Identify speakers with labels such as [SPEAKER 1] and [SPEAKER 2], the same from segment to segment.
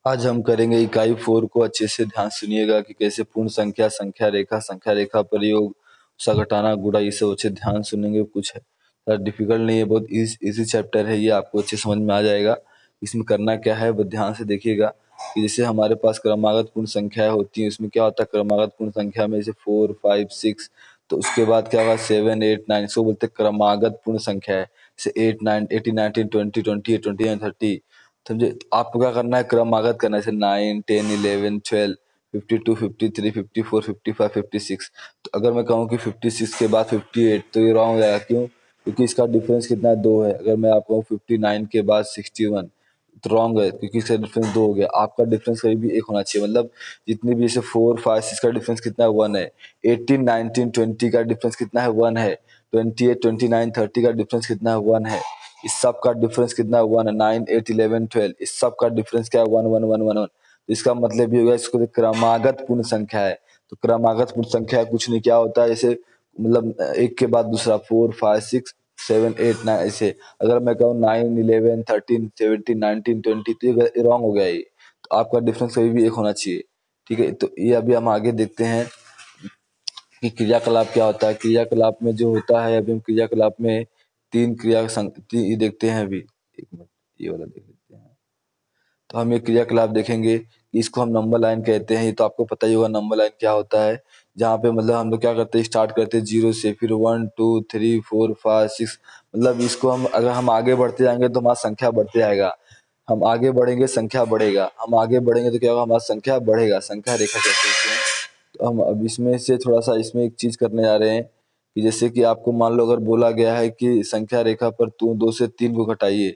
[SPEAKER 1] आज हम करेंगे इकाई 4 को। अच्छे से ध्यान सुनिएगा कि कैसे पूर्ण संख्या, संख्या रेखा प्रयोग, उसका घटाना, गुणा, ये सब अच्छे ध्यान सुनेंगे। कुछ है डिफिकल्ट नहीं है, बहुत इजी चैप्टर है ये, आपको अच्छे समझ में आ जाएगा। इसमें करना क्या है वो ध्यान से देखिएगा कि जैसे हमारे पास क्रमागत पूर्ण संख्याएं होती हैं, उसमें क्या होता है क्रमागत पूर्ण संख्या में जैसे 4, 5, 6, तो उसके बाद क्या होगा 7, 8, 9, इसको बोलते हैं क्रमागत पूर्ण संख्या है। जैसे 8, 9, 18, 19, 20, 28, 29, 30, समझे। तो आपको क्या करना है क्रमागत करना है, जैसे 9, 10, 11, 12, 52, 53, 54, 55, 56। तो अगर मैं कहूँ कि 56 के बाद 58, तो ये रॉन्ग हो जाएगा। क्यों? क्योंकि इसका डिफरेंस कितना है, 2 है। अगर मैं आपको कहूँ 59 के बाद 61, तो रॉन्ग है क्योंकि इसका डिफरेंस 2 हो गया। आपका डिफरेंस कहीं भी 1 होना चाहिए। मतलब जितनी भी जैसे 4, 5, 6 का डिफरेंस कितना है, 1 है। 18, 19, 20 का डिफरेंस कितना है, 1 है। 28, 29, 30 का डिफरेंस कितना है, 1 है। इस सब का डिफरेंस कितना है, 1 है। 9, 8, 11, 12, इस सब का डिफरेंस क्या है, 1, 1, 1, 1, 1। इसका मतलब ये होगा इसको क्रमागत पूर्ण संख्या है। तो क्रमागत पूर्ण संख्या कुछ नहीं, क्या होता है जैसे मतलब एक के बाद दूसरा 4, 5, 6, 7, 8, 9 ऐसे। अगर मैं कहूँ 9, 11, 13, 17, 19, 20, तो ये रॉन्ग हो गया ये। तो आपका डिफरेंस कभी भी 1 होना चाहिए। ठीक है, तो ये अभी हम आगे देखते हैं कि क्रियाकलाप क्या होता है। क्रियाकलाप में जो होता है, अभी हम क्रियाकलाप में ये देखते हैं। अभी एक मिनट, ये वाला देख लेते हैं। तो हम ये क्रियाकलाप देखेंगे कि इसको हम नंबर लाइन कहते हैं। ये तो आपको पता ही होगा नंबर लाइन क्या होता है। जहाँ पे मतलब हम लोग क्या करते हैं, स्टार्ट करते हैं 0 से, फिर 1, 2, 3, 4, 5, 6। मतलब इसको हम अगर हम आगे बढ़ते जाएंगे तो हमारा संख्या बढ़ते जाएगा। हम आगे बढ़ेंगे संख्या बढ़ेगा, हम आगे बढ़ेंगे तो क्या होगा, हमारा संख्या बढ़ेगा। संख्या रेखा कहते हैं इसे। तो हम अब इसमें से थोड़ा सा इसमें एक चीज करने जा रहे हैं कि जैसे कि आपको मान लो अगर बोला गया है कि संख्या रेखा पर 2 से 3 को घटाइए,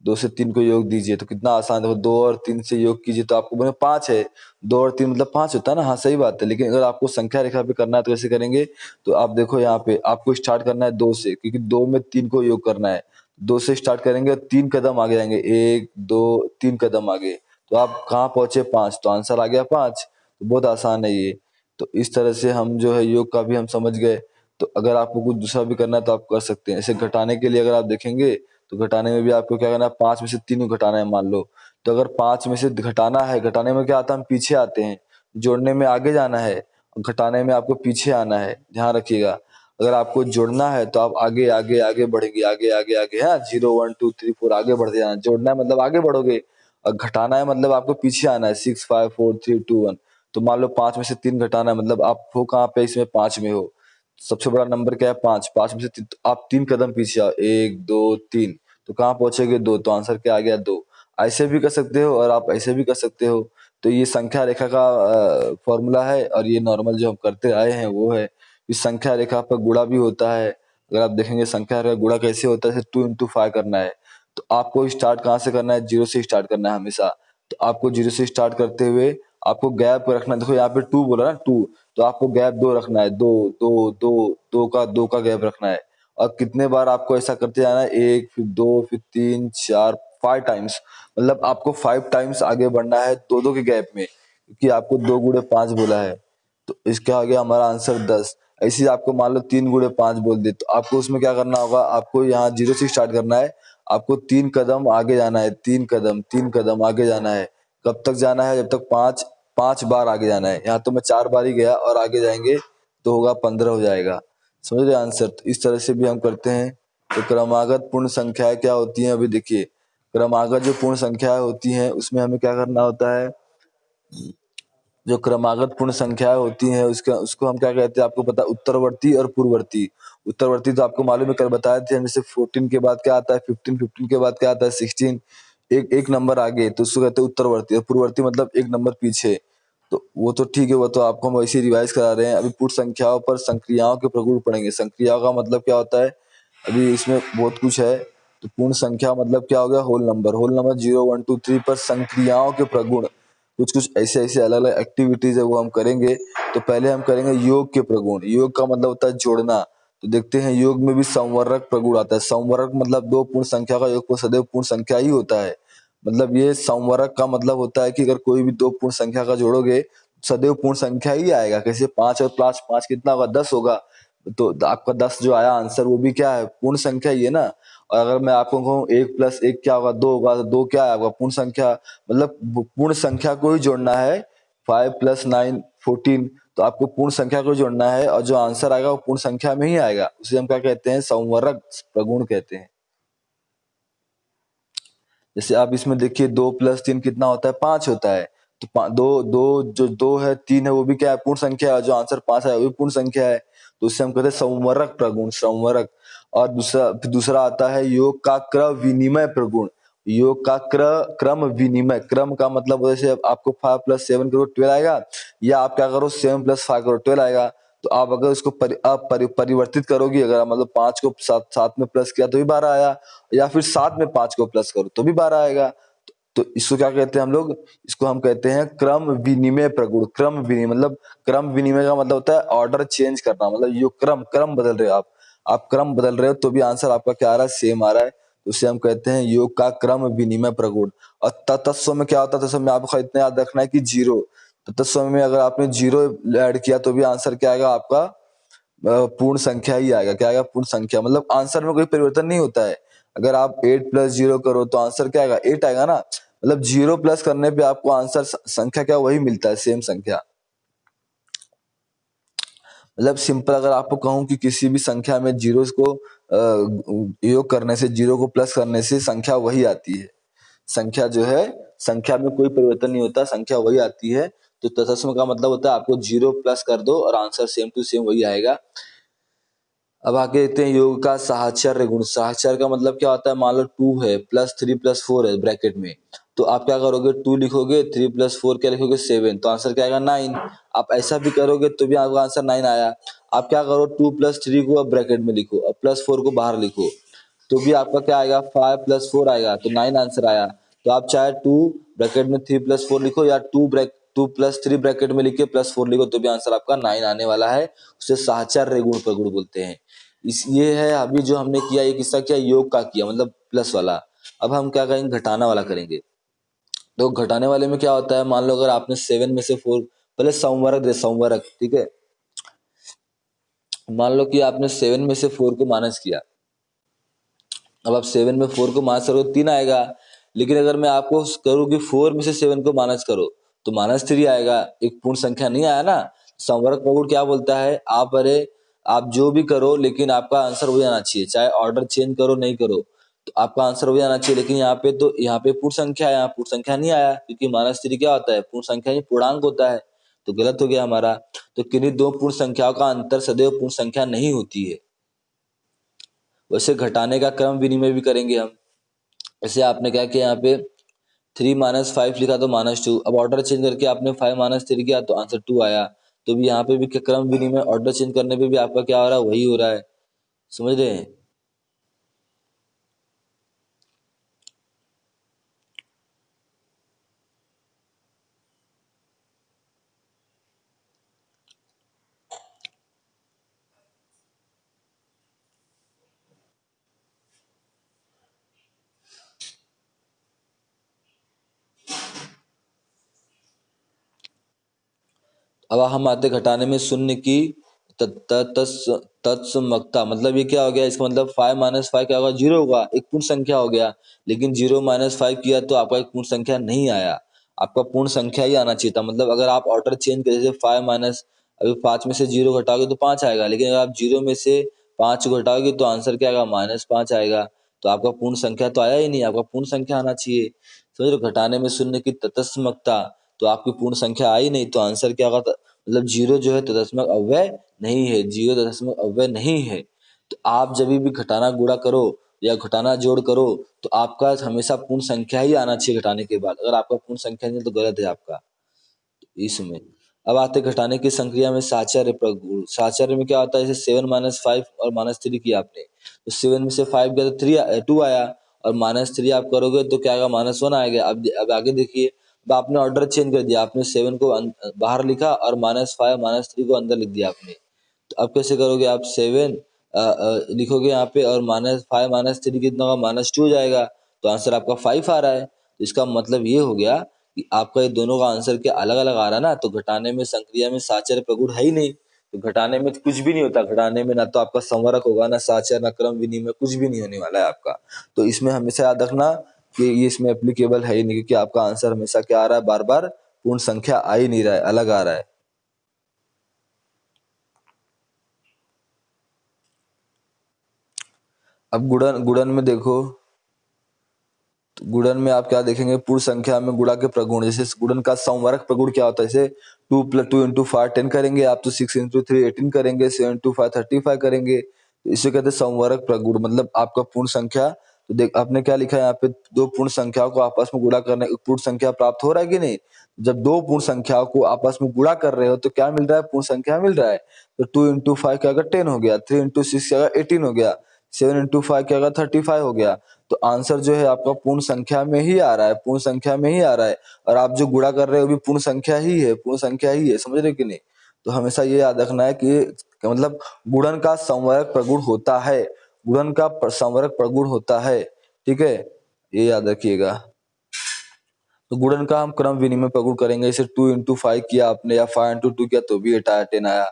[SPEAKER 1] 2 से 3 को योग दीजिए, तो कितना आसान है। 2 और 3 से योग कीजिए तो आपको बने 5 है। 2 और 3 मतलब 5 होता है ना। हाँ सही बात है। लेकिन अगर आपको संख्या रेखा पे करना है तो कैसे करेंगे, तो आप देखो यहाँ पे आपको स्टार्ट करना है 2 से, क्योंकि 2 में 3 को योग करना है। 2 से स्टार्ट करेंगे और 3 कदम आगे जाएंगे, 1, 2, 3 कदम आगे, तो आप कहाँ पहुंचे, 5, तो आंसर आ गया 5। तो बहुत आसान है ये। तो इस तरह से हम जो है योग का भी हम समझ गए। तो अगर आपको कुछ दूसरा भी करना है तो आप कर सकते हैं। ऐसे घटाने के लिए अगर आप देखेंगे तो घटाने में भी आपको क्या करना है, 5 में से 3 को घटाना है मान लो। तो अगर 5 में से घटाना है, घटाने में क्या आता है, हम पीछे आते हैं। जोड़ने में आगे जाना है, घटाने में आपको पीछे आना है, ध्यान रखिएगा। अगर आपको जोड़ना है तो आप आगे आगे आगे बढ़ेंगे, आगे आगे आगे, हाँ 0, 1, 2, 3, 4 आगे बढ़ते जाना। जोड़ना है मतलब आगे बढ़ोगे, और घटाना है मतलब आपको पीछे आना है, 6, 5, 4, 3, 2, 1। तो मान लो 5 में से 3 घटाना है, मतलब आप हो कहाँ पे, इसमें 5 में हो। सबसे बड़ा नंबर क्या है, 5। 5 में से तो आप 3 कदम पीछे आओ, 1, 2, 3, तो कहाँ पहुंचेगे, 2। तो आंसर क्या आ गया, 2। ऐसे भी कर सकते हो और आप ऐसे भी कर सकते हो। तो ये संख्या रेखा का फॉर्मूला है, और ये नॉर्मल जो हम करते आए हैं वो है। इस संख्या रेखा पर गुणा भी होता है। अगर आप देखेंगे संख्या रेखा गुणा कैसे होता है, जैसे 2 into 5 करना है। तो आपको स्टार्ट कहाँ से करना है, 0 से स्टार्ट करना है हमेशा। तो आपको 0 से स्टार्ट करते हुए आपको गैप रखना है। देखो यहाँ पे 2 बोला ना, 2, तो आपको गैप 2 रखना है, 2, 2, 2, 2 का गैप रखना है। और कितने बार आपको ऐसा करते जाना है, 1, फिर 2, फिर 3, 4, 5 टाइम्स। मतलब आपको 5 टाइम्स आगे बढ़ना है 2 2 के गैप में, क्योंकि आपको 2 गुणे 5 बोला है। तो इसका आ गया हमारा आंसर 10। ऐसे ही आपको मान लो 3 गुणे 5 बोल दे, तो आपको उसमें क्या करना होगा, आपको यहाँ 0 से स्टार्ट करना है। आपको 3 कदम आगे जाना है, 3 कदम आगे जाना है। कब तक जाना है, जब तक 5 5 बार आगे जाना है। यहाँ तो मैं 4 बार ही गया, और आगे जाएंगे तो होगा 15 हो जाएगा। समझ रहे आंसर। तो इस तरह से भी हम करते हैं। तो क्रमागत पूर्ण संख्याएं क्या होती हैं, अभी देखिए। क्रमागत जो पूर्ण संख्याएं होती हैं उसमें हमें क्या करना होता है, जो क्रमागत पूर्ण संख्याएं होती हैं उसका उसको हम क्या कहते हैं, आपको पता है, उत्तरवर्ती और पूर्ववर्ती। उत्तरवर्ती तो आपको मालूम है, कल बताए थे हम, जैसे 14 के बाद क्या आता है 15, 15 के बाद क्या आता है 16, एक एक नंबर आगे, तो उसको कहते हैं उत्तरवर्ती। और पूर्ववर्ती मतलब एक नंबर पीछे। तो वो तो ठीक है, वो तो आपको हम वैसे ही रिवाइज करा रहे हैं। अभी पूर्ण संख्याओं पर संक्रियाओं के प्रगुण पढ़ेंगे। संक्रियाओं का मतलब क्या होता है, अभी इसमें बहुत कुछ है। तो पूर्ण संख्या मतलब क्या हो गया, होल नंबर। होल नंबर 0, 1, 2, 3 पर संक्रियाओं के प्रगुण, कुछ कुछ ऐसे ऐसे अलग अलग एक्टिविटीज है वो हम करेंगे। तो पहले हम करेंगे योग के प्रगुण। योग का मतलब होता है जोड़ना। तो देखते हैं योग में भी संवर्रक प्रगुण आता है। संवर्रक मतलब 2 पूर्ण संख्या का योग सदैव पूर्ण संख्या ही होता है। मतलब ये संवर्रक का मतलब होता है कि अगर कोई भी 2 पूर्ण संख्या का जोड़ोगे सदैव पूर्ण संख्या ही आएगा। कैसे, 5 और 5 5 कितना होगा, 10 होगा। तो आपका 10 जो आया आंसर, वो भी क्या है, पूर्ण संख्या ही है ना। और अगर मैं आपको कहूँ 1 + 1 क्या होगा, 2 होगा, तो 2 क्या है आपका पूर्ण संख्या, मतलब पूर्ण संख्या को ही जोड़ना है। 5 + 9 14, तो आपको पूर्ण संख्या को जोड़ना है और जो आंसर आएगा वो पूर्ण संख्या में ही आएगा। उसे हम क्या कहते हैं, संवर्ग प्रगुण कहते हैं। जैसे आप इसमें देखिए 2 + 3 कितना होता है, 5 होता है। तो दो दो जो 2 है, 3 है, वो भी क्या है, पूर्ण संख्या है। जो आंसर 5 है वो भी पूर्ण संख्या है। तो उससे हम कहते हैं संवरक प्रगुण, संवरक। और दूसरा आता है योग का क्रम विनिमय प्रगुण। योग का क्रम विनिमय, क्रम का मतलब जैसे आपको 5 + 7 करो 12 आएगा, या आप क्या करो 7 + 5 करो 12 आएगा। तो आप अगर उसको परिवर्तित करोगे, अगर मतलब 5 को सात में प्लस किया तो भी 12 आया, या फिर 7 में 5 को प्लस करो तो भी 12 आएगा। तो इसको क्या कहते हैं हम लोग, इसको हम कहते हैं क्रम विनिमय प्रगुण। क्रम विनिमय मतलब, क्रम विनिमय का मतलब होता है ऑर्डर चेंज करना, मतलब ये क्रम क्रम बदल रहे हो आप क्रम बदल रहे हो तो भी आंसर आपका क्या आ रहा है, सेम आ रहा है। तो उसे हम कहते हैं योग का क्रम विनिमय प्रगुण। और तत्सम में क्या होता है, तत्सम में आपको इतना याद रखना है कि जीरो। तो तत्सम में अगर आपने जीरो ऐड किया तो भी आंसर क्या आएगा आपका, पूर्ण संख्या ही आएगा। क्या आएगा, पूर्ण संख्या। मतलब आंसर में कोई परिवर्तन नहीं होता है। अगर आप 8 + 0 करो तो आंसर क्या आएगा, 8 आएगा ना। मतलब 0 प्लस करने पे आपको आंसर संख्या क्या वही मिलता है, सेम संख्या। मतलब सिंपल अगर आपको कहूं कि किसी भी संख्या में जीरो को योग करने से, जीरो को प्लस करने से संख्या वही आती है। संख्या जो है, संख्या में कोई परिवर्तन नहीं होता, संख्या वही आती है। तो तत्सम का मतलब होता है आपको जीरो प्लस कर दो और आंसर सेम टू सेम वही आएगा। अब आगे देखते हैं योग का साहचर्य गुण। साहचर्य का मतलब क्या होता है, मान लो 2 है प्लस 3 + 4 है ब्रैकेट में, तो आप क्या करोगे, 2 लिखोगे, 3 + 4 क्या लिखोगे, 7, तो आंसर क्या आएगा, 9। आप ऐसा भी करोगे तो भी आपका आंसर 9 आया। आप क्या करो, 2 + 3 को अब ब्रैकेट में लिखो, अब +4 को बाहर लिखो, तो भी आपका क्या आएगा, 5 + 4 आएगा, तो 9 आंसर आया। तो आप चाहे 2 ब्रैकेट में 3 + 4 लिखो, या 2 + 3 ब्रैकेट में लिख के +4 लिखो, तो भी आंसर आपका 9 आने वाला है। उसे साहचर्य गुण प्रगुण बोलते हैं। इस ये है अभी जो हमने किया, ये किस्सा क्या, योग का किया, मतलब प्लस वाला। अब हम क्या करेंगे, घटाना वाला करेंगे। तो घटाने वाले में क्या होता है, मान लो अगर आपने 7 में से 4, पहले संवरक दे, संवरक, ठीक है। मान लो कि आपने 7 में से 4 को माइनस किया। अब आप 7 में 4 को माइनस करो 3 आएगा। लेकिन अगर मैं आपको करूँ कि 4 में से 7 को माइनस करो तो -3 आएगा, एक पूर्ण संख्या नहीं आया ना। संवर्ग प्रगुण क्या बोलता है, आप जो भी करो लेकिन आपका आंसर वही आना चाहिए, चाहे ऑर्डर चेंज करो नहीं करो, तो आपका आंसर वही आना चाहिए। लेकिन यहाँ पे पूर्ण संख्या है, यहाँ पूर्ण संख्या नहीं आया, क्योंकि -3 क्या होता है, पूर्ण संख्या ही पूर्णांक होता है, तो गलत हो गया हमारा। तो किन्हीं दो पूर्ण संख्याओं का अंतर सदैव पूर्ण संख्या नहीं होती है। वैसे घटाने का क्रम विनिमय भी करेंगे हम। ऐसे आपने क्या किया, यहाँ पे 3 - 5 लिखा तो -2, अब ऑर्डर चेंज करके आपने 5 - 3 किया तो आंसर 2 आया। तो भी यहाँ पे भी क्रम विनिमय, ऑर्डर चेंज करने पे भी आपका क्या हो रहा है, वही हो रहा है। समझ रहे हैं। अब हम आते घटाने में शून्य की तत्समकता। मतलब ये क्या हो गया, इसका मतलब 5 - 5 क्या होगा, 0 होगा, एक पूर्ण संख्या हो गया। लेकिन 0 - 5 किया तो आपका एक पूर्ण संख्या नहीं आया, आपका पूर्ण संख्या ही आना चाहिए था। मतलब अगर आप ऑर्डर चेंज करें, जैसे 5 माइनस, अभी 5 में से 0 घटाओगे तो 5 आएगा, लेकिन अगर आप 0 में से 5 को घटाओगे तो आंसर क्या आएगा, -5 आएगा। तो आपका पूर्ण संख्या तो आया ही नहीं, आपका पूर्ण संख्या आना चाहिए। समझ लो, घटाने में शून्य की तत्समकता, तो आपकी पूर्ण संख्या आई नहीं, तो आंसर क्या होगा, मतलब 0 जो है तदस्मक अव्यय नहीं है, 0 तदस्मक अव्यय नहीं है। तो आप जब भी घटाना गुणा करो या घटाना जोड़ करो तो आपका हमेशा पूर्ण संख्या ही आना चाहिए घटाने के बाद। अगर आपका पूर्ण संख्या नहीं तो गलत है आपका इसमें। अब आते घटाने की संक्रिया में साचार्य प्रगुण। साचार्य में क्या होता है, जैसे 7 - 5 और -3 किया आपने, तो 7 में से 5 गया तो 2 आया, और -3 आप करोगे तो क्या आएगा, -1 आएगा। अब आगे देखिए, अब आपने ऑर्डर चेंज कर दिया, आपने 7 को बाहर लिखा और -5 -3 को अंदर लिख दिया आपने। तो अब कैसे करोगे, आप 7 लिखोगे यहाँ पे, और -5 -3 कितना होगा, -2 हो जाएगा। तो आंसर आपका 5 आ रहा है। तो इसका मतलब ये हो गया कि आपका ये दोनों का आंसर क्या अलग अलग आ रहा है ना, तो घटाने में संक्रिया में साचर्य प्रगुण है ही नहीं। तो घटाने में कुछ भी नहीं होता, घटाने में ना तो आपका संवरक होगा, ना साचर, ना क्रम विनिमय, कुछ भी नहीं होने वाला है आपका। तो इसमें हमेशा याद रखना कि ये इसमें एप्लीकेबल है ही नहीं, क्योंकि आपका आंसर हमेशा क्या आ रहा है, बार बार पूर्ण संख्या आ ही नहीं रहा है, अलग आ रहा है। अब गुणन गुणन में देखो, तो गुणन में आप क्या देखेंगे, पूर्ण संख्या में गुणा के प्रगुण, जैसे गुणन का संवरक प्रगुण क्या होता है, जैसे 2 इंटू 5 10 करेंगे आप, तो 6 इंटू 3 18 करेंगे, 7 इंटू 5 35 करेंगे, तो इसे कहते हैं संवरक प्रगुण, मतलब आपका पूर्ण संख्या। तो देख आपने क्या लिखा है यहाँ पे, दो पूर्ण संख्याओं को आपस में गुणा करने पूर्ण संख्या प्राप्त हो रहा है कि नहीं। जब दो पूर्ण संख्याओं को आपस में गुणा कर रहे हो तो क्या मिल रहा है, पूर्ण संख्या मिल रहा है। तो 2 इंटू 5 क्या होगा 10 हो गया, 3 इंटू 6 क्या होगा 18 हो गया, 7 इंटू 5 क्या होगा 35 हो गया। तो आंसर जो है आपका पूर्ण संख्या में ही आ रहा है, पूर्ण संख्या में ही आ रहा है, और आप जो गुणा कर रहे हो भी पूर्ण संख्या ही है, पूर्ण संख्या ही है, समझ रहे हो कि नहीं। तो हमेशा ये याद रखना है कि मतलब गुणन का संवरक प्रगुण होता है, गुणन का संवरक प्रगुण होता है, ठीक है, ये याद रखिएगा। तो गुणन का हम क्रम विनिमय प्रगुण करेंगे, जैसे 2 इंटू 5 किया आपने, या 5 इंटू 2 किया तो भी 10 आया,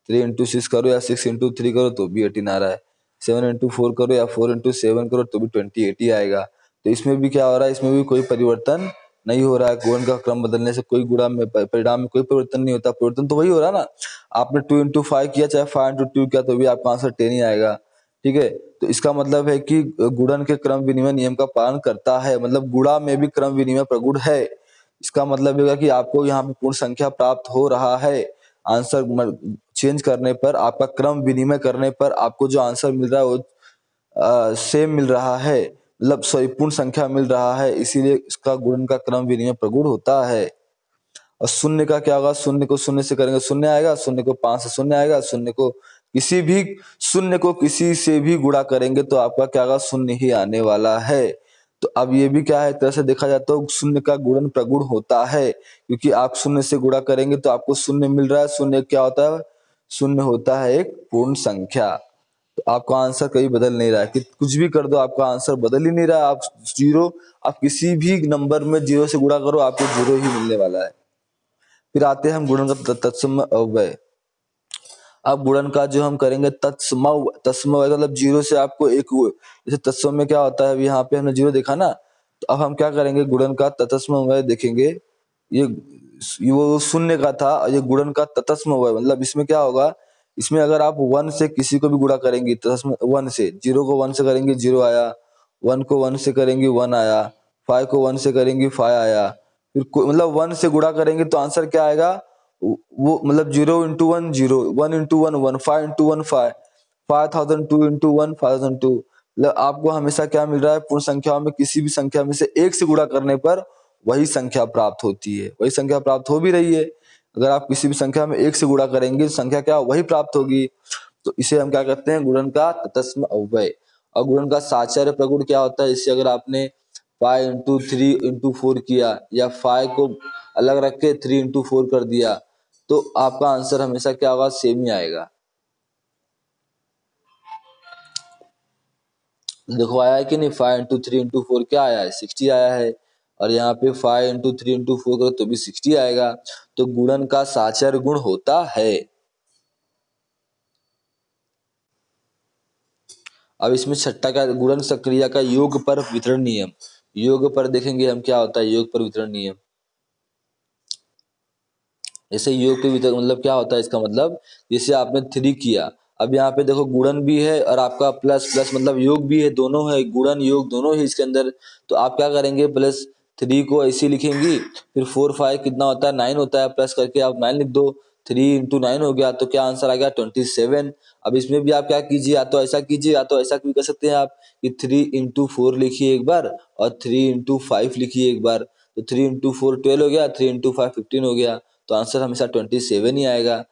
[SPEAKER 1] 3 इंटू 6 करो या 6 इंटू 3 करो तो भी 18 आ रहा है, 7 इंटू 4 करो या 4 इंटू 7 करो तो भी 28 ही आएगा। तो इसमें भी क्या हो रहा है, इसमें भी कोई परिवर्तन नहीं हो रहा है, गुणन का क्रम बदलने से कोई गुणा में परिणाम में कोई परिवर्तन नहीं होता, परिवर्तन तो वही हो रहा है ना। आपने 2 इंटू 5 किया चाहे 5 इंटू 2 किया तो भी आपका आंसर 10 ही आएगा, ठीक है। तो इसका मतलब है कि गुणन के क्रम विनिमय नियम का पालन करता है, मतलब गुणा में भी क्रम विनिमय प्रगुण है। इसका मतलब होगा कि आपको यहाँ पे पूर्ण संख्या प्राप्त हो रहा है, आंसर चेंज करने पर, आपका क्रम विनिमय करने पर आपको जो आंसर मिल रहा है वो सेम मिल रहा है, मतलब सॉरी पूर्ण संख्या मिल रहा है, इसीलिए इसका गुणन का क्रम विनिमय प्रगुण होता है। और शून्य का क्या होगा, शून्य को शून्य से करेंगे शून्य आएगा, शून्य को 5 से शून्य आएगा, शून्य को किसी से भी गुणा करेंगे तो आपका क्या होगा, शून्य ही आने वाला है। तो अब ये भी क्या है, एक तरह से देखा जाए तो शून्य का गुणन प्रगुण होता है, क्योंकि आप शून्य से गुणा करेंगे तो आपको शून्य मिल रहा है। शून्य क्या होता है, शून्य होता है एक पूर्ण संख्या। तो आपका आंसर कभी बदल नहीं रहा है, कि कुछ भी कर दो आपका आंसर बदल ही नहीं रहा। आप जीरो, आप किसी भी नंबर में जीरो से गुणा करो आपको जीरो ही मिलने वाला है। फिर आते हैं हम गुणन का तत्सम अव्यय। अब गुणन का जो हम करेंगे तत्सम तत्सम अव्यय, मतलब जीरो से आपको एक जैसे तत्सम में क्या होता है, अभी यहाँ पे हमने जीरो देखा ना, तो अब हम क्या करेंगे, गुणन का तत्सम अव्यय देखेंगे। ये वो शून्य का था, और ये गुणन का तत्सम अव्यय, मतलब इसमें क्या होगा, इसमें अगर आप 1 से किसी को भी गुणा करेंगे, तत्सम 1 से, 0 को 1 से करेंगे 0 आया, 1 को 1 से करेंगे 1 आया, 5 को 1 से करेंगे 5 आया, फिर मतलब 1 से गुणा करेंगे तो आंसर क्या आएगा, वो मतलब 0 इंटू 1 0, 1 इंटू 1 1, 5 इंटू 1 5, 5000 2 इंटू 1 5002। मतलब आपको हमेशा क्या मिल रहा है, पूर्ण संख्याओं में किसी भी संख्या में से एक से गुणा करने पर वही संख्या प्राप्त होती है, वही संख्या प्राप्त हो भी रही है। अगर आप किसी भी संख्या में एक से गुणा करेंगे तो संख्या क्या वही प्राप्त होगी। तो इसे हम क्या कहते हैं, गुणन का तत्सम अव्यय। और गुणन का साचार्य प्रगुण क्या होता है, इससे अगर आपने 5 इंटू 3 इंटू 4 किया, या 5 को अलग रख के 3 इंटू 4 कर दिया, तो आपका आंसर हमेशा क्या होगा, सेम ही आएगा। देखो आया है कि नहीं, 5 इंटू 3 इंटू 4 क्या आया है, 60 आया है। और यहाँ पे 5 इंटू 3 इंटू 4 करो तो भी 60 आएगा। तो गुणन का साचार्य गुण होता है। अब इसमें छठा का गुणन सक्रिया का योग पर वितरण नियम। योग पर देखेंगे हम क्या होता है, योग पर वितरण नियम। जैसे योग पे वितरण मतलब क्या होता है, इसका मतलब जैसे आपने 3 किया, अब यहाँ पे देखो गुणन भी है और आपका प्लस प्लस मतलब योग भी है, दोनों है, गुणन योग दोनों है इसके अंदर। तो आप क्या करेंगे, +3 को ऐसे लिखेंगी, फिर 4 5 कितना होता है 9 होता है, प्लस करके आप 9 लिख दो, 3 इंटू 9 हो गया, तो क्या आंसर आ गया 27। अब इसमें भी आप क्या कीजिए, या तो ऐसा कीजिए या तो ऐसा भी कर सकते हैं आप, कि 3 इंटू 4 लिखिए एक बार, और 3 इंटू 5 लिखिए एक बार। तो 3 इंटू 4 12 हो गया, 3 इंटू 5 15 हो गया, तो आंसर हमेशा 27 ही आएगा।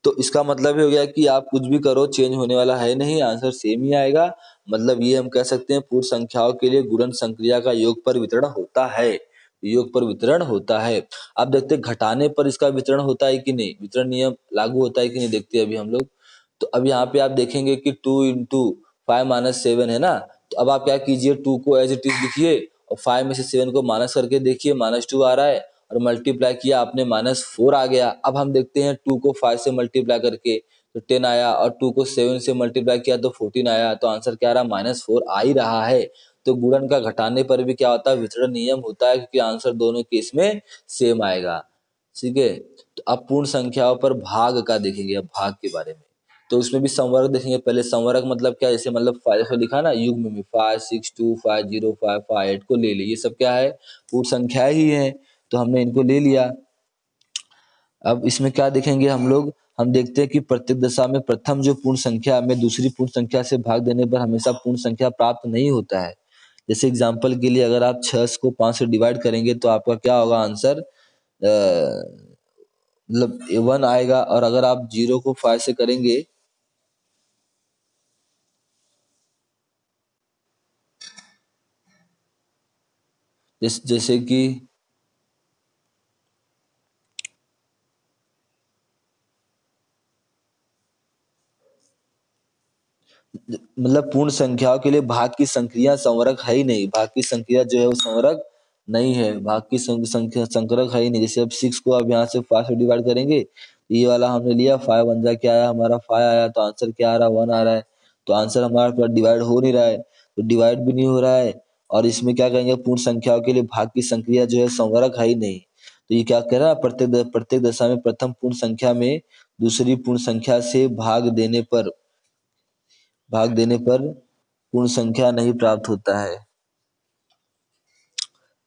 [SPEAKER 1] तो इसका मतलब ये हो गया कि आप कुछ भी करो चेंज होने वाला है नहीं, आंसर सेम ही आएगा। मतलब ये हम कह सकते हैं पूर्ण संख्याओं के लिए गुणन संक्रिया का योग पर वितरण होता है, योग पर वितरण होता है। आप देखते हैं घटाने पर इसका वितरण होता है कि नहीं, वितरण नियम लागू होता है कि नहीं, देखते हैं अभी हम लोग। तो अब यहाँ पे आप देखेंगे कि 2 इंटू 5 - 7 है ना, तो अब आप क्या कीजिए, 2 को एज इट इज लिखिए, और 5 में से 7 को माइनस करके देखिए, -2 आ रहा है, और मल्टीप्लाई किया आपने -4 आ गया। अब हम देखते हैं 2 को 5 से मल्टीप्लाई करके, तो 10 आया, और 2 को 7 से मल्टीप्लाई किया तो 14 आया, तो आंसर क्या आ रहा, -4 आ ही रहा है। तो गुणन का घटाने पर भी क्या होता है, वितरण नियम होता है, क्योंकि आंसर दोनों केस में सेम आएगा। ठीक है, तो अब पूर्ण संख्याओं पर भाग का देखेंगे, अब भाग के बारे में। तो उसमें भी संवर्ग देखेंगे। पहले संवर्ग मतलब क्या, जैसे मतलब 5 लिखा ना युग्म में, 5 6 2 5 0 5 5 8 को ले ली, ये सब क्या है, पूर्ण संख्या ही है, तो हमने इनको ले लिया। अब इसमें क्या देखेंगे हम लोग, हम देखते हैं कि प्रत्येक दशा में प्रथम जो पूर्ण संख्या में दूसरी पूर्ण संख्या से भाग देने पर हमेशा पूर्ण संख्या प्राप्त नहीं होता है। जैसे एग्जांपल के लिए अगर आप 6 को 5 से डिवाइड करेंगे तो आपका क्या होगा आंसर, मतलब 1 आएगा। और अगर आप 0 को 5 से करेंगे, जैसे कि मतलब पूर्ण संख्याओं के लिए भाग की संक्रिया संवरक है ही नहीं, भाग की संक्रिया जो है वो संवरक नहीं है, भाग की संख्या संकरक है ही नहीं। जैसे अब 6 को अब यहाँ से 5 से डिवाइड करेंगे, ये वाला हमने लिया 5 वन जा क्या आया हमारा 5 आया, तो आंसर क्या आ रहा है 1 आ रहा है। तो आंसर हमारा पूरा डिवाइड हो नहीं रहा है, तो डिवाइड भी नहीं हो रहा है। और इसमें क्या कहेंगे, पूर्ण संख्याओं के लिए भाग की संक्रिया जो है संवरक है ही नहीं। तो ये क्या कह रहा है, प्रत्येक दशा में प्रथम पूर्ण संख्या में दूसरी पूर्ण संख्या से भाग देने पर पूर्ण संख्या नहीं प्राप्त होता है।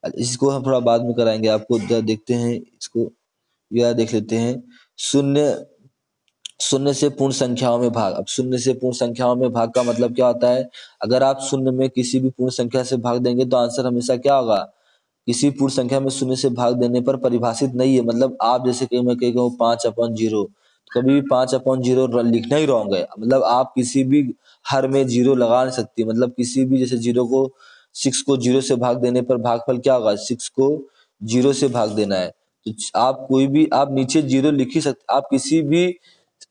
[SPEAKER 1] इसको हम थोड़ा बाद में कराएंगे आपको, देखते हैं इसको, यह देख लेते हैं। शून्य शून्य से पूर्ण संख्याओं में भाग। अब शून्य से पूर्ण संख्याओं में भाग का मतलब क्या होता है, अगर आप शून्य में किसी भी पूर्ण संख्या से भाग देंगे तो आंसर हमेशा क्या होगा, किसी पूर्ण संख्या में शून्य से भाग देने पर परिभाषित नहीं है। मतलब आप जैसे कहीं मैं कहीं कहूँ 5/0, तो कभी भी 5/0 लिखना ही रॉन्ग है। मतलब आप किसी भी हर में जीरो लगा नहीं सकती, मतलब किसी भी जैसे 6 को 0 से भाग देने पर भागफल क्या होगा, 6 को 0 से भाग देना है। तो आप कोई भी आप नीचे जीरो लिख ही सकते, आप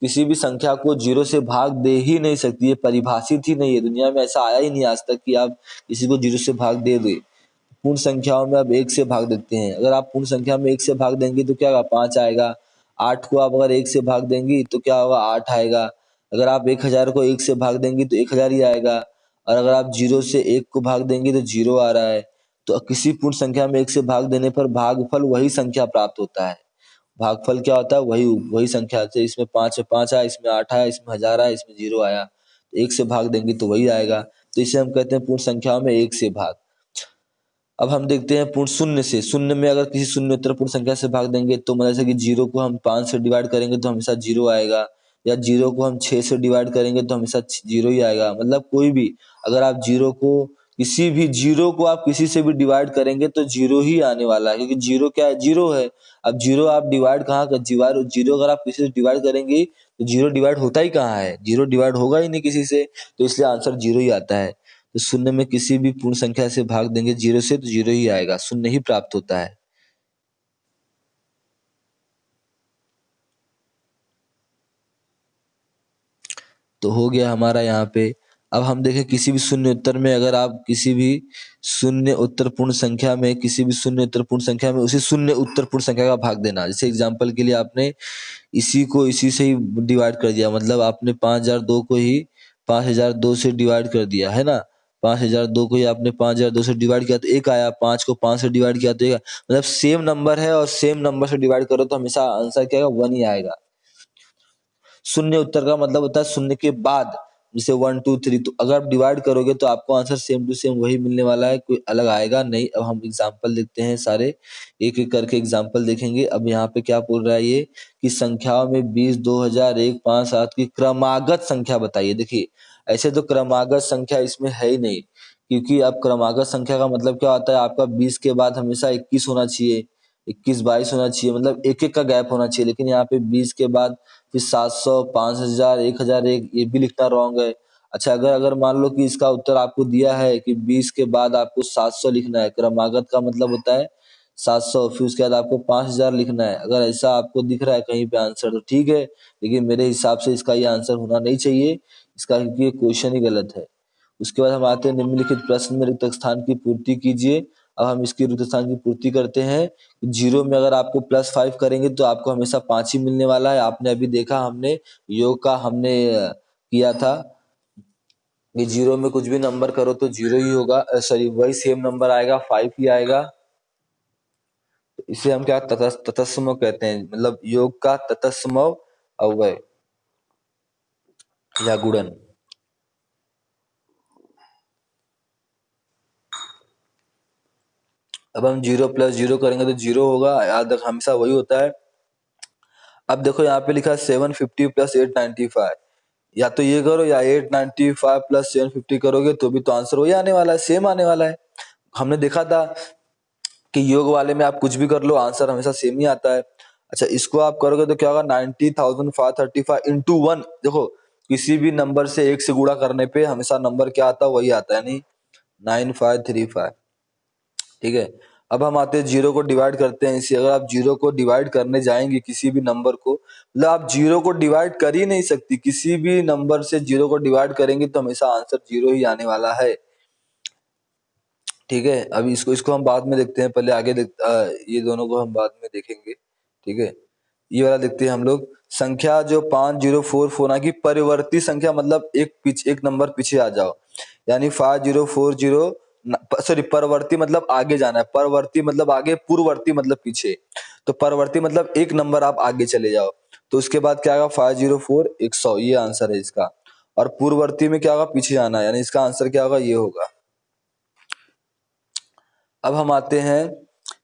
[SPEAKER 1] किसी भी संख्या को 0 से भाग दे ही नहीं सकती, ये परिभाषित ही नहीं है, दुनिया में ऐसा आया ही नहीं आज तक कि आप किसी को 0 से भाग दे दे। पूर्ण संख्याओं में अब 1 से भाग देते हैं। अगर आप पूर्ण संख्या में 1 से भाग देंगे तो क्या होगा, 5 आएगा। 8 को आप अगर 1 से भाग देंगी तो क्या होगा, 8 आएगा। अगर आप 1000 को 1 से भाग देंगी तो 1000 ही आएगा। और अगर आप 0 से 1 को भाग देंगी तो 0 आ रहा है। तो किसी पूर्ण संख्या में 1 से भाग देने पर भागफल वही संख्या प्राप्त होता है। भागफल क्या होता है, वही वही संख्या से, इसमें 5 से 5 आया, इसमें 8 आया, इसमें 1000 आया, इसमें 0 आया, तो 1 से भाग देंगे तो वही आएगा। तो इसे हम कहते हैं पूर्ण संख्याओं में 1 से भाग। अब हम देखते हैं पूर्ण शून्य से। शून्य में अगर किसी शून्योत्तर पूर्ण संख्या से भाग देंगे तो मतलब जैसे कि 0 को हम 5 से डिवाइड करेंगे तो हमेशा 0 आएगा, या 0 को हम 6 से डिवाइड करेंगे तो हमेशा 0 ही आएगा। मतलब कोई भी, अगर आप 0 को आप किसी से भी डिवाइड करेंगे तो 0 ही आने वाला है, क्योंकि 0 क्या है, 0 है। अब 0 आप डिवाइड कहाँ कर, 0 अगर आप किसी से डिवाइड करेंगे तो 0 डिवाइड होता ही कहाँ है, 0 डिवाइड होगा ही नहीं किसी से, तो इसलिए आंसर 0 ही आता है। तो शून्य में किसी भी पूर्ण संख्या से भाग देंगे 0 से तो 0 ही आएगा, शून्य ही प्राप्त होता है। तो हो गया हमारा यहाँ पे। अब हम देखें किसी भी शून्य उत्तर में, अगर आप किसी भी शून्य उत्तर पूर्ण संख्या में उसी शून्य उत्तर पूर्ण संख्या का भाग देना। जैसे एग्जांपल के लिए आपने इसी को इसी से ही डिवाइड कर दिया, मतलब आपने 5002 को ही 5002 से डिवाइड कर दिया है ना। 5002 को ही आपने 5002 से डिवाइड किया तो 1 आया, 5 को 5 से डिवाइड किया तो 1, मतलब सेम नंबर है और सेम नंबर से डिवाइड करो तो हमेशा आंसर क्या आएगा, 1 ही आएगा। शून्य उत्तर का मतलब होता है शून्य के बाद, जैसे 1 2 3, तो अगर आप डिवाइड करोगे तो आपको आंसर सेम टू सेम वही मिलने वाला है, कोई अलग आएगा नहीं। अब हम एग्जांपल देखते हैं, सारे एक एक करके एग्जांपल देखेंगे। अब यहाँ पे क्या बोल रहा है ये, कि संख्याओं में 20 2000 1 5 7 की क्रमागत संख्या बताइए। देखिए ऐसे तो क्रमागत संख्या इसमें है ही नहीं, क्योंकि अब क्रमागत संख्या का मतलब क्या होता है, आपका 20 के बाद हमेशा 21 होना चाहिए, 21 22 होना चाहिए, मतलब एक एक का गैप होना चाहिए। लेकिन यहाँ पे 20 के बाद फिर 700 5000 1001, ये भी लिखना रॉन्ग है। अच्छा, अगर अगर मान लो कि इसका उत्तर आपको दिया है कि 20 के बाद आपको 700 लिखना है, क्रमागत का मतलब होता है 700, फिर उसके बाद आपको 5000 लिखना है। अगर ऐसा आपको दिख रहा है कहीं पे आंसर तो ठीक है, लेकिन मेरे हिसाब से इसका ये आंसर होना नहीं चाहिए इसका, क्योंकि ये क्वेश्चन ही गलत है। उसके बाद हम आते हैं निम्नलिखित प्रश्न में रिक्त स्थान की पूर्ति कीजिए। अब हम इसकी रुद्ध स्थान की पूर्ति करते हैं। 0 में अगर आपको +5 करेंगे तो आपको हमेशा 5 ही मिलने वाला है। आपने अभी देखा, हमने योग का हमने किया था कि 0 में कुछ भी नंबर करो तो 0 ही होगा, सॉरी वही सेम नंबर आएगा, 5 ही आएगा। तो इसे हम क्या तत्सम कहते हैं, मतलब योग का तत्सम अव्यय या गुणन। अब हम 0 + 0 करेंगे तो 0 होगा, याद रख हमेशा वही होता है। अब देखो यहाँ पे लिखा है 750 + 895, या तो ये करो या 895 + 750 करोगे तो भी तो आंसर वही आने वाला है, सेम आने वाला है। हमने देखा था कि योग वाले में आप कुछ भी कर लो आंसर हमेशा सेम ही आता है। अच्छा, इसको आप करोगे तो क्या होगा, 90,535 इंटू 1। देखो किसी भी नंबर से 1 से गुणा करने पे हमेशा नंबर क्या आता है, वही आता है, यानी 9535। ठीक है, अब हम आते हैं 0 को डिवाइड करते हैं इसे। अगर आप 0 को डिवाइड करने जाएंगे किसी भी नंबर को, मतलब आप 0 को डिवाइड कर ही नहीं सकती, किसी भी नंबर से 0 को डिवाइड करेंगे तो हमेशा आंसर 0 ही आने वाला है। ठीक है, अभी इसको इसको हम बाद में देखते हैं, पहले आगे ये दोनों को हम बाद में देखेंगे। ठीक है, ये वाला देखते हैं हम लोग। संख्या जो 5044 ना की परिवर्ती संख्या, मतलब एक नंबर पीछे आ जाओ, यानी 5040, सॉरी परवर्ती मतलब आगे जाना है, परवर्ती मतलब आगे, पूर्ववर्ती मतलब पीछे। तो परवर्ती मतलब एक नंबर आप आगे चले जाओ, तो उसके बाद क्या होगा, 504 100, ये आंसर है इसका। और पूर्ववर्ती में क्या होगा, पीछे आना है, यानी इसका आंसर क्या होगा, ये होगा। अब हम आते हैं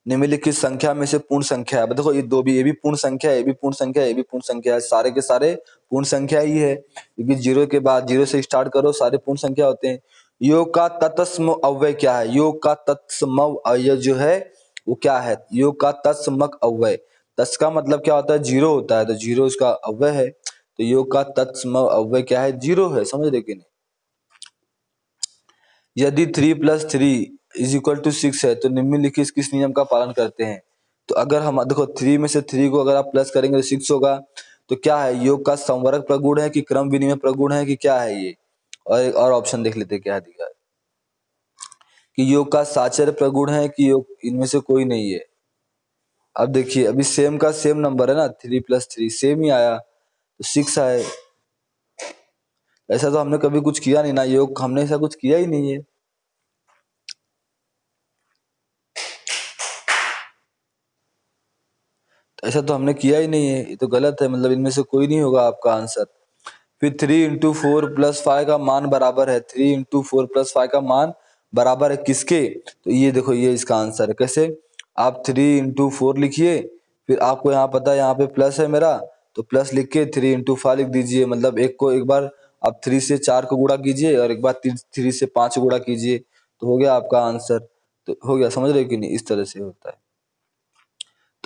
[SPEAKER 1] निम्नलिखित संख्या में से पूर्ण संख्या है। देखो ये भी पूर्ण संख्या है, ये भी पूर्ण संख्या है, ये भी पूर्ण संख्या है, सारे के सारे पूर्ण संख्या ही है, क्योंकि 0 के बाद 0 से स्टार्ट करो, सारे पूर्ण संख्या होते हैं। योग का तत्सम अव्यय क्या है, योग का तत्सम अव्यय जो है वो क्या है, योग का तत्समक अव्यय। तस् का मतलब क्या होता है, 0 होता है, तो 0 इसका अव्यय है। तो योग का तत्सम अव्यय क्या है, 0 है, समझ रहे कि नहीं। यदि 3 + 3 = 6 है तो निम्नलिखित किस नियम का पालन करते हैं। तो अगर हम देखो 3 में से 3 को अगर आप प्लस करेंगे तो 6 होगा। तो क्या है, योग का संवरक प्रगुण है कि क्रम विनिमय प्रगुण है कि क्या है ये। और एक और ऑप्शन देख लेते हैं क्या दिया है, कि योग का साचर्य प्रगुण है कि योग, इनमें से कोई नहीं है। अब देखिए अभी सेम का सेम नंबर है ना, 3 + 3 सेम ही आया, तो 6 आए। ऐसा तो हमने कभी कुछ किया नहीं ना, योग हमने ऐसा कुछ किया ही नहीं है। ऐसा तो हमने किया ही नहीं है, ये तो गलत है, मतलब इनमें से कोई नहीं होगा आपका आंसर। फिर 3 × 4 + 5 का मान बराबर है, 3 × 4 + 5 का मान बराबर है किसके, तो ये देखो ये इसका आंसर है। कैसे, आप 3 × 4 लिखिए, फिर आपको यहाँ पता है यहाँ पे प्लस है मेरा, तो प्लस लिख के 3 × 5 लिख दीजिए, मतलब एक को एक बार आप 3 से 4 को गुणा कीजिए और एक बार 3 से 5 को गुणा कीजिए, तो हो गया आपका आंसर। तो हो गया, समझ रहे हो कि नहीं, इस तरह से होता है।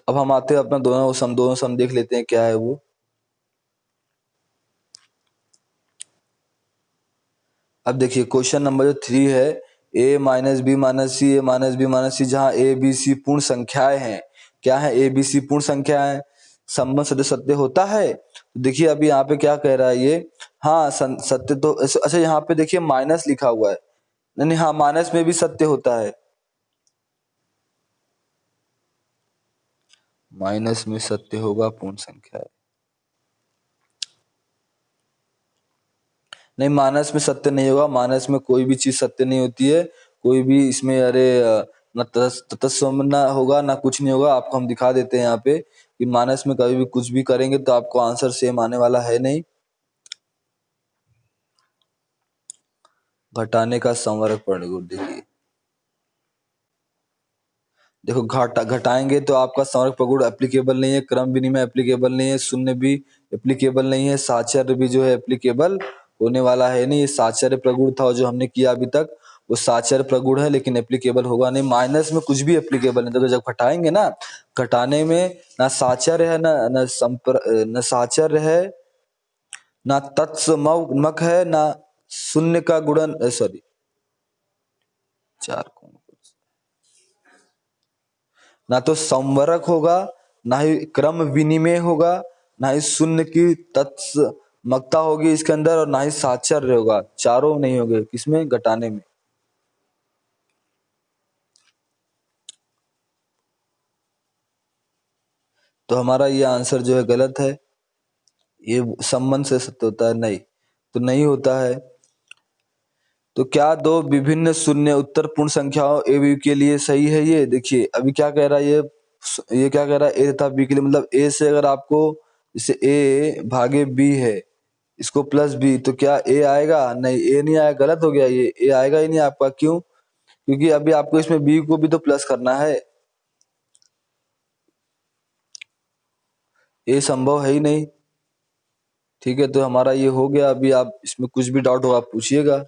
[SPEAKER 1] अब हम आते हैं अपना दोनों सम देख लेते हैं क्या है वो। अब देखिए क्वेश्चन नंबर जो 3 है, a - b - c a - b - c, जहाँ a b c पूर्ण संख्याएं हैं। क्या है, a b c पूर्ण संख्याएं, संबंध सत्य सत्य होता है। तो देखिए अभी यहाँ पे क्या कह रहा है ये, हाँ सत्य तो, अच्छा यहाँ पे देखिए माइनस लिखा हुआ है, नहीं नहीं, हाँ माइनस में भी सत्य होता है, माइनस में सत्य होगा पूर्ण संख्या है। नहीं, मानस में सत्य नहीं होगा, मानस में कोई भी चीज सत्य नहीं होती है, कोई भी इसमें, अरे न तत्सम ना होगा ना कुछ नहीं होगा। आपको हम दिखा देते हैं यहाँ पे कि मानस में कभी भी कुछ भी करेंगे तो आपको आंसर सेम आने वाला है नहीं। घटाने का संवरक प्रगुण देखिए, देखो घटाएंगे तो आपका संवरक प्रगुण एप्लीकेबल नहीं है, क्रम विनिमय एप्लीकेबल नहीं है, शून्य भी एप्लीकेबल नहीं है, साचर्य भी जो है एप्लीकेबल होने वाला है नहीं। ये साचर्य प्रगुण था जो हमने किया अभी तक, वो साचर्य प्रगुण है, लेकिन एप्लीकेबल होगा नहीं। माइनस में कुछ भी एप्लीकेबल नहीं, तो जब घटाएंगे ना, घटाने में ना साचर्य है न साचर्य है, ना तत्समक है, ना शून्य का गुणन, सॉरी 4 कौन, ना तो संवरक होगा, ना ही क्रम विनिमय होगा, ना ही शून्य की तत्समकता होगी इसके अंदर, और ना ही साचर्य होगा, चारों नहीं होंगे किसमें, घटाने में। तो हमारा ये आंसर जो है गलत है। ये संबंध से सत्य होता है? नहीं, तो नहीं होता है। तो क्या दो विभिन्न शून्य उत्तर पूर्ण संख्याओं ए बी के लिए सही है? ये देखिए अभी क्या कह रहा है ये क्या कह रहा है, ए तथा बी के लिए, मतलब ए से अगर आपको, जैसे ए भागे बी है, इसको प्लस बी, तो क्या ए आएगा? नहीं, ए नहीं आएगा, गलत हो गया, ये ए आएगा ही नहीं आपका। क्यों? क्योंकि अभी आपको इसमें बी को भी तो प्लस करना है, ए संभव है ही नहीं। ठीक है, तो हमारा ये हो गया। अभी आप इसमें कुछ भी डाउट हो आप पूछिएगा।